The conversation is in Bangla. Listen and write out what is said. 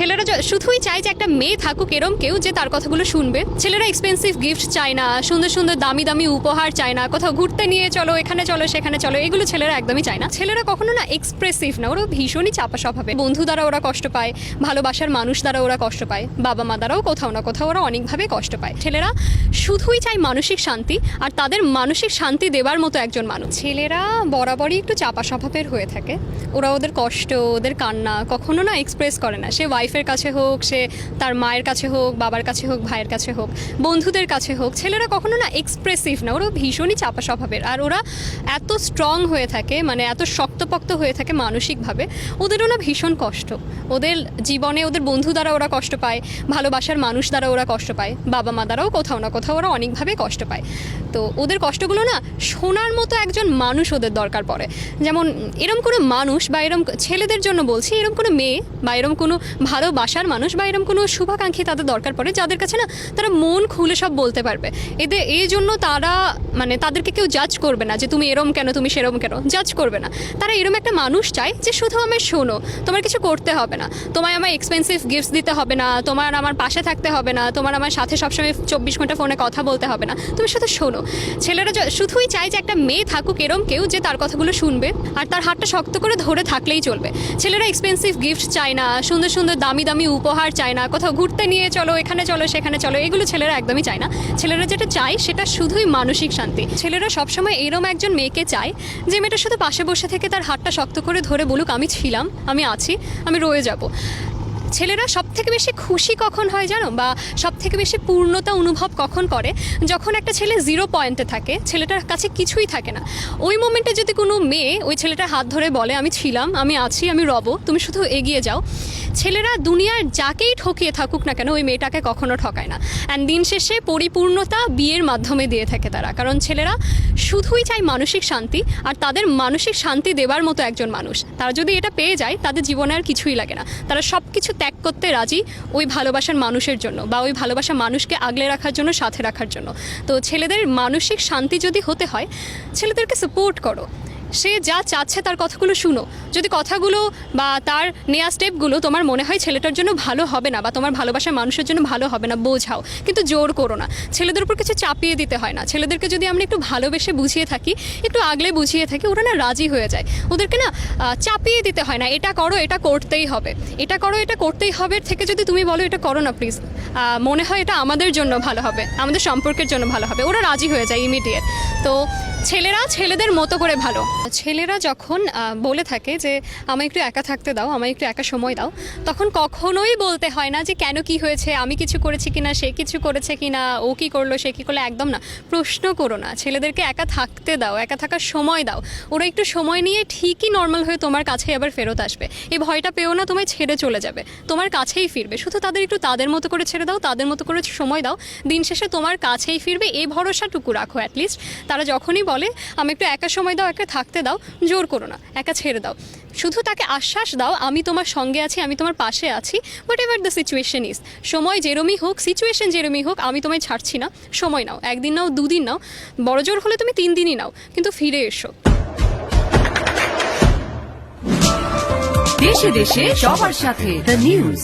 ছেলেরা শুধুই চায় যে একটা মেয়ে থাকুক এরম কেউ যে তার কথাগুলো শুনবে। ছেলেরা এক্সপেন্সিভ গিফট চায় না, সুন্দর সুন্দর দামি দামি উপহার চায় না, কোথাও ঘুরতে নিয়ে চলো, এখানে চলো সেখানে চলো, এগুলো ছেলেরা একদমই চায় না। ছেলেরা কখনো না এক্সপ্রেসিভ না, ওরা ভীষণই চাপা স্বভাবে। বন্ধু দ্বারা ওরা কষ্ট পায়, ভালোবাসার মানুষ দ্বারা ওরা কষ্ট পায়, বাবা মা দ্বারাও কোথাও না কোথাও ওরা অনেকভাবে কষ্ট পায়। ছেলেরা শুধুই চায় মানসিক শান্তি, আর তাদের মানসিক শান্তি দেবার মতো একজন মানুষ। ছেলেরা বরাবরই একটু চাপা স্বভাবের হয়ে থাকে। ওরা ওদের কষ্ট, ওদের কান্না কখনো না এক্সপ্রেস করে না। সে ওয়াইফের কাছে হোক, সে তার মায়ের কাছে হোক, বাবার কাছে হোক, ভাইয়ের কাছে হোক, বন্ধুদের কাছে হোক, ছেলেরা কখনো না এক্সপ্রেসিভ না, ওরা ভীষণই চাপা স্বভাবের। আর ওরা এত স্ট্রং হয়ে থাকে, মানে এত শক্তপোক্ত হয়ে থাকে মানসিকভাবে, ওদেরও না ভীষণ কষ্ট। ওদের জীবনে ওদের বন্ধু দ্বারা ওরা কষ্ট পায়, ভালোবাসার মানুষ দ্বারা ওরা কষ্ট পায়, বাবা মা দ্বারাও কোথাও না কোথাও ওরা অনেকভাবে কষ্ট পায়। তো ওদের কষ্টগুলো না শোনার মতো একজন মানুষ ওদের দরকার পড়ে। যেমন এরম কোনো মানুষ, বা এরম ছেলেদের জন্য বলছি, এরম কোনো মেয়ে বা এরম কোনো ভালোবাসার মানুষ বা এরম কোনো শুভাকাঙ্ক্ষী তাদের দরকার পড়ে, যাদের কাছে না তারা মন খুলে সব বলতে পারবে। এই জন্য তারা মানে তাদেরকে কেউ জাজ করবে না যে তুমি এরম কেন, তুমি সেরম কেন, জাজ করবে না। তারা এরম একটা মানুষ চায় যে শুধু আমায় শোনো, তোমার কিছু করতে হবে না, তোমায় আমায় এক্সপেন্সিভ গিফটস দিতে হবে না, তোমার আমার পাশে থাকতে হবে না, তোমার আমার সাথে সবসময় 24 ঘন্টা ফোনে কথা বলতে হবে না, তুমি শুধু শোনো। ছেলেরা শুধুই চায় যে একটা মেয়ে থাকুক এরম কেউ যে তার কথাগুলো শুনবে আর তার হাতটা শক্ত করে ধরে থাকলেই চলবে। ছেলেরা এক্সপেন্সিভ গিফট চায় না, সুন্দর সুন্দর দামি দামি উপহার চায় না, কোথাও ঘুরতে নিয়ে চলো, এখানে চলো সেখানে চলো, এগুলো ছেলেরা একদমই চায় না। ছেলেরা যেটা চায় সেটা শুধুই মানসিক শান্তি। ছেলেরা সবসময় এরম একজন মেয়েকে চায় যে মেয়েটা শুধু পাশে বসে থেকে তার হাতটা শক্ত করে ধরে বলুক আমি ছিলাম, আমি আছি, আমি রয়ে যাব। ছেলেরা সব থেকে বেশি খুশি কখন হয় জানো, বা সব থেকে বেশি পূর্ণতা অনুভব কখন করে, যখন একটা ছেলে 0 পয়েন্টে থাকে, ছেলেটার কাছে কিছুই থাকে না। ওই মোমেন্টে যদি কোনো মেয়ে ওই ছেলেটার হাত ধরে বলে আমি ছিলাম, আমি আছি, আমি রব, তুমি শুধু এগিয়ে যাও, ছেলেরা দুনিয়ার যাকেই ঠকিয়ে থাকুক না কেন ওই মেয়েটাকে কখনো ঠকায় না। অ্যান্ড দিন শেষে পরিপূর্ণতা বিয়ের মাধ্যমে দিয়ে থাকে তারা, কারণ ছেলেরা শুধুই চায় মানসিক শান্তি, আর তাদের মানসিক শান্তি দেবার মতো একজন মানুষ। তারা যদি এটা পেয়ে যায় তাদের জীবনে আর কিছুই লাগে না, তারা সব কিছু ত্যাগ করতে রাজি ওই ভালোবাসার মানুষের জন্য, বা ওই ভালোবাসার মানুষকে আগলে রাখার জন্য, সাথে রাখার জন্য। তো ছেলেদের মানসিক শান্তি যদি হতে হয়, ছেলেদেরকে সাপোর্ট করো। সে যা চাচ্ছে তার কথাগুলো শুনো। যদি কথাগুলো বা তার নেওয়া স্টেপগুলো তোমার মনে হয় ছেলেটার জন্য ভালো হবে না, বা তোমার ভালোবাসার মানুষের জন্য ভালো হবে না, বোঝাও, কিন্তু জোর করো না। ছেলেদের উপর কিছু চাপিয়ে দিতে হয় না। ছেলেদেরকে যদি আমরা একটু ভালোবেসে বুঝিয়ে থাকি, একটু আগলে বুঝিয়ে থাকি, ওরা না রাজি হয়ে যায়। ওদেরকে না চাপিয়ে দিতে হয় না, এটা করো, এটা করতেই হবে, এটা করো, এটা করতেই হবে থেকে যদি তুমি বলো এটা করো না প্লিজ, মনে হয় এটা আমাদের জন্য ভালো হবে, আমাদের সম্পর্কের জন্য ভালো হবে, ওরা রাজি হয়ে যায় ইমিডিয়েট। তো ছেলেরা ছেলেদের মতো করে ভালো। ছেলেরা যখন বলে থাকে যে আমায় একটু একা থাকতে দাও, আমায় একটু একা সময় দাও, তখন কখনোই বলতে হয় না যে কেন, কি হয়েছে, আমি কিছু করেছি কিনা, সে কিছু করেছে কিনা, ও কি করলো, সে কি করলো, একদম না। প্রশ্ন করো না, ছেলেদেরকে একা থাকতে দাও, একা থাকার সময় দাও। ওরা একটু সময় নিয়ে ঠিকই নর্মাল হয়ে তোমার কাছেই আবার ফেরত আসবে। এই ভয়টা পেও না তোমায় ছেড়ে চলে যাবে, তোমার কাছেই ফিরবে। শুধু তাদের একটু তাদের মতো করে ছেড়ে দাও, তাদের মতো করে সময় দাও, দিন শেষে তোমার কাছেই ফিরবে, এই ভরসাটুকু রাখো। অ্যাটলিস্ট তারা যখনই বলে আমি একটু একা সময় দাও, একা থাকতে দাও, জোর করো না, একা ছেড়ে দাও। শুধু তাকে আশ্বাস দাও আমি তোমার সঙ্গে আছি, আমি তোমার পাশে আছি, what ever the situation is. সময় যেরমই হোক, সিচুয়েশন যেরমই হোক, আমি তোমায় ছাড়ছি না। সময় নাও, 1 দিন নাও, 2 দিন নাও, বড় জোর হলে তুমি 3 দিনই নাও, কিন্তু ফিরে এসো। দেশে দেশে সবার সাথে দ্য নিউজ।